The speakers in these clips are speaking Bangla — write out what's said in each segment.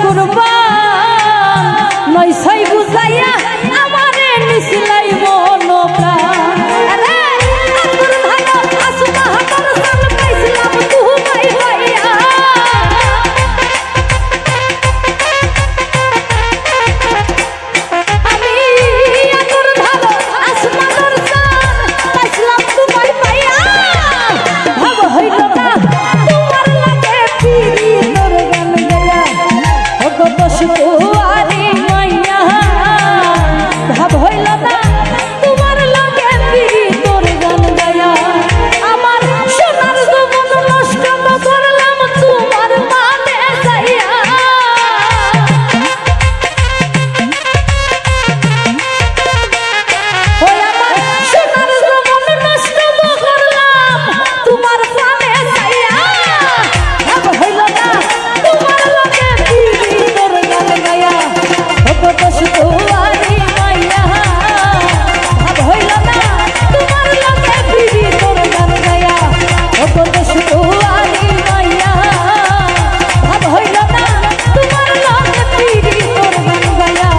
কুরবান নয় সাই বুঝাইয়া আমারে নিসলাই মন প্রাণ আরে আকুর ভালো আসুনা হাতর সাল পাইছিলাম তুমাই হইয়া আমি আকুর ভালো আসমানের সাল পাইছিলাম তুমাই পাইয়া ভাব হইল না তোমার লাগে পিরি তোর গান গায়া ওগো দোষ তোয়ারি মাইয়া ভাব হইল না তোমার লাগে পিরি তোর গান গায়া আমার সোনার জীবন নষ্ট করলাম তোমার মানে যাইয়া ওই আমার সোনার জীবন নষ্ট করলাম তোমার মানে যাইয়া ভাব হইল না তোমার লাগে পিরি তোর গান গায়া ওগো দোষ তোয়ারি মাইয়া ভাব হইল না তোমার লাগে পিরি তোর গান গায়া ওগো দোষ তোয়ারি মাইয়া ভাব হইল না তোমার লাগে পিরি তোর গান গায়া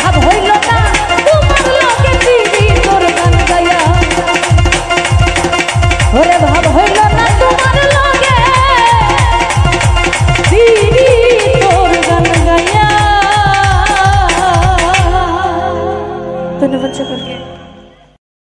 ভাব হইল না তোমার লাগে পিরি তোর গান গায়া ওরে ভাব হইল না তোমার লাগে পিরি তোর গান গায়া ধন্যবাদ সকলকে।